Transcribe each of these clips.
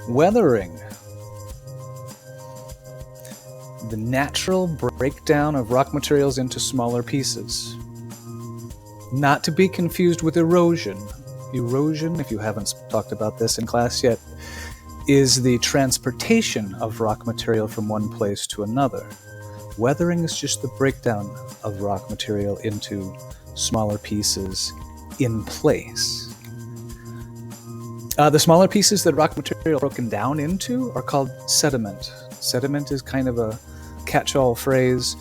Weathering. The natural breakdown of rock materials into smaller pieces. Not to be confused with erosion. Erosion, if you haven't talked about this in class yet, is the transportation of rock material from one place to another. Weathering is just the breakdown of rock material into smaller pieces in place. The smaller pieces that rock material is broken down into are called sediment. Sediment is kind of a catch-all phrase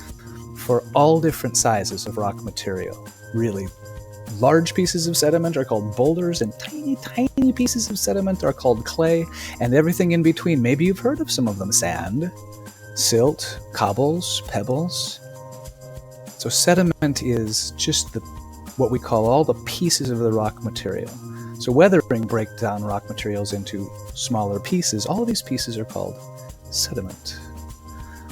for all different sizes of rock material. Really large pieces of sediment are called boulders, and tiny, tiny pieces of sediment are called clay, and everything in between. Maybe you've heard of some of them: sand, silt, cobbles, pebbles. So sediment is just what we call all the pieces of the rock material. So weathering breaks down rock materials into smaller pieces. All of these pieces are called sediment.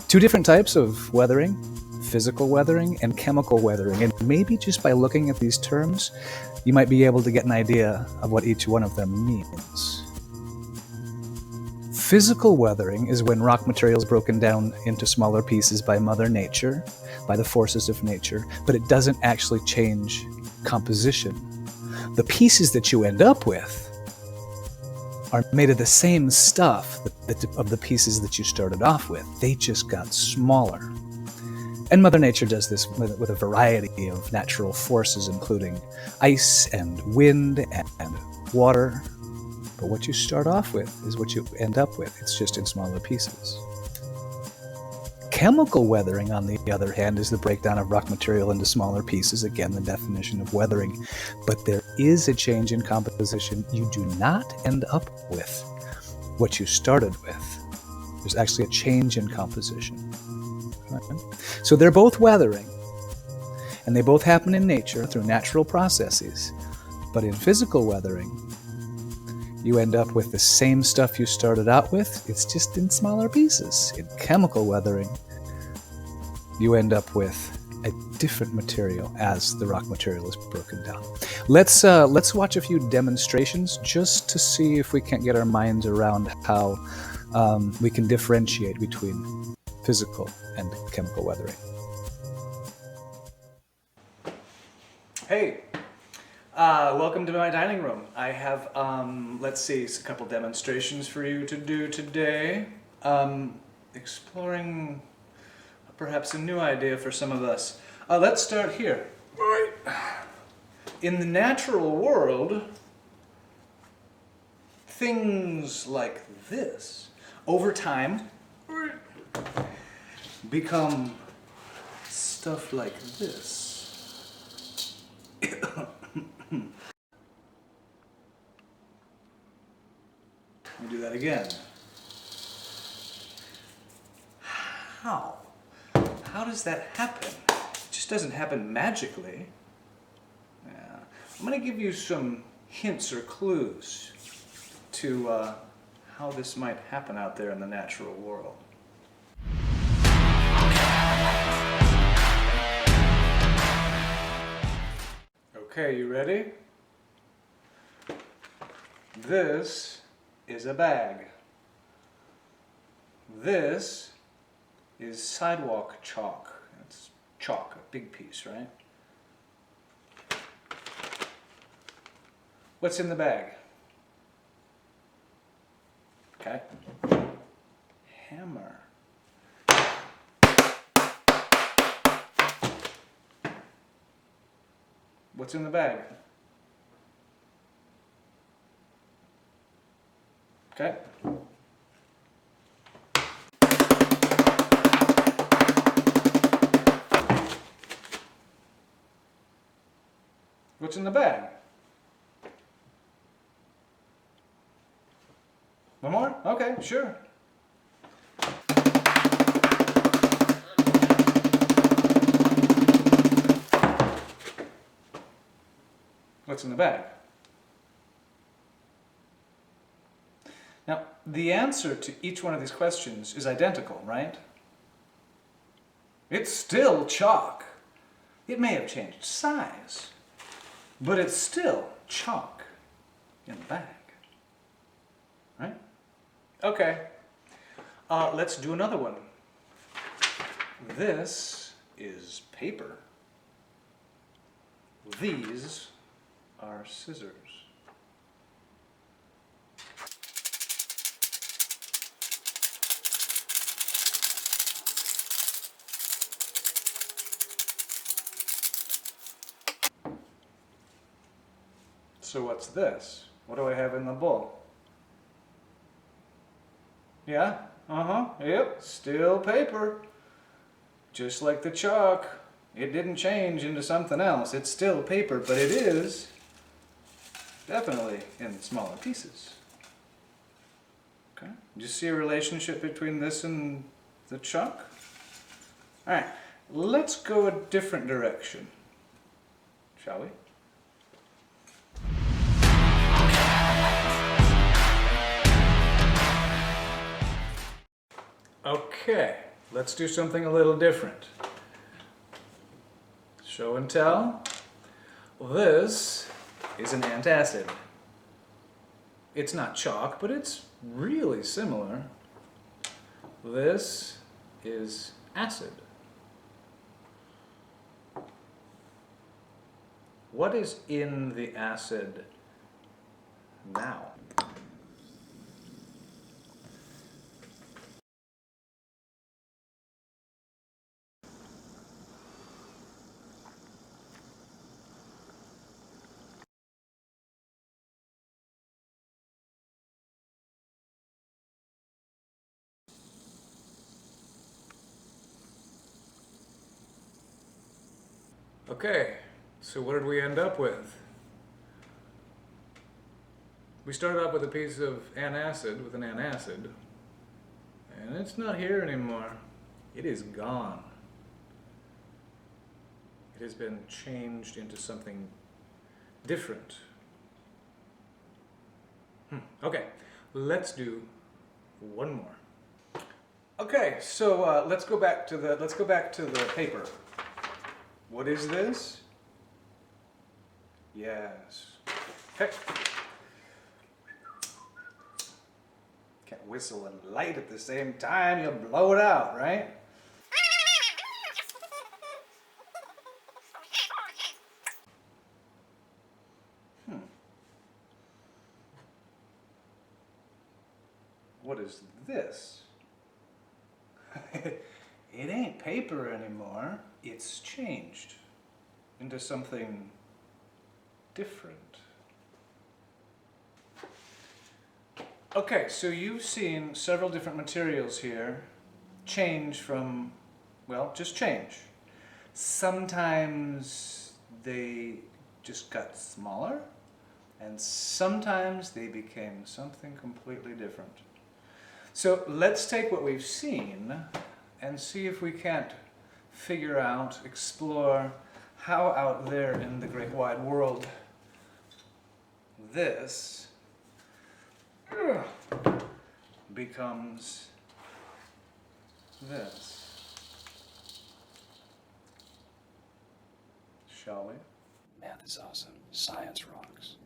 Two different types of weathering: physical weathering and chemical weathering. And maybe just by looking at these terms, you might be able to get an idea of what each one of them means. Physical weathering is when rock material is broken down into smaller pieces by Mother Nature, by the forces of nature, but it doesn't actually change composition. The pieces that you end up with are made of the same stuff of the pieces that you started off with. They just got smaller. And Mother Nature does this with a variety of natural forces, including ice and wind and water. But what you start off with is what you end up with. It's just in smaller pieces. Chemical weathering, on the other hand, is the breakdown of rock material into smaller pieces. Again, the definition of weathering. But there is a change in composition. You do not end up with what you started with. There's actually a change in composition. Right? So they're both weathering, and they both happen in nature through natural processes. But in physical weathering, you end up with the same stuff you started out with. It's just in smaller pieces. In chemical weathering, you end up with a different material as the rock material is broken down. Let's watch a few demonstrations just to see if we can't get our minds around how we can differentiate between physical and chemical weathering. Hey, welcome to my dining room. I have, let's see, a couple demonstrations for you to do today. Exploring perhaps a new idea for some of us. Let's start here. In the natural world, things like this, over time, become stuff like this. Let me do that again. How? How does that happen? It just doesn't happen magically. Yeah. I'm going to give you some hints or clues to how this might happen out there in the natural world. Okay, you ready? This is a bag. This is sidewalk chalk. It's chalk, a big piece, right? What's in the bag? Okay. Hammer. What's in the bag? Okay. What's in the bag? One more? Okay, sure. What's in the bag? Now, the answer to each one of these questions is identical, right? It's still chalk. It may have changed size, but it's still chalk in the bag. Right? Okay. Let's do another one. This is paper. These are scissors. So what's this? What do I have in the bowl? Yeah? Yep, still paper. Just like the chalk. It didn't change into something else. It's still paper, but it is definitely in smaller pieces. Okay? Do you see a relationship between this and the chalk? Alright, let's go a different direction. Shall we? Okay, let's do something a little different. Show and tell. This is an antacid. It's not chalk, but it's really similar. This is acid. What is in the acid now? Okay, so what did we end up with? We started off with a piece of antacid, with an antacid, and it's not here anymore. It is gone. It has been changed into something different. Okay, let's do one more. Okay, so let's go back to the paper. What is this? Yes. Okay. Can't whistle and light at the same time. You'll blow it out, right? What is this? It ain't paper anymore. It's changed into something different. Okay, so you've seen several different materials here change from, well, just change. Sometimes they just got smaller, and sometimes they became something completely different. So let's take what we've seen and see if we can't figure out, explore how out there in the great wide world this becomes this. Shall we? Math is awesome. Science rocks.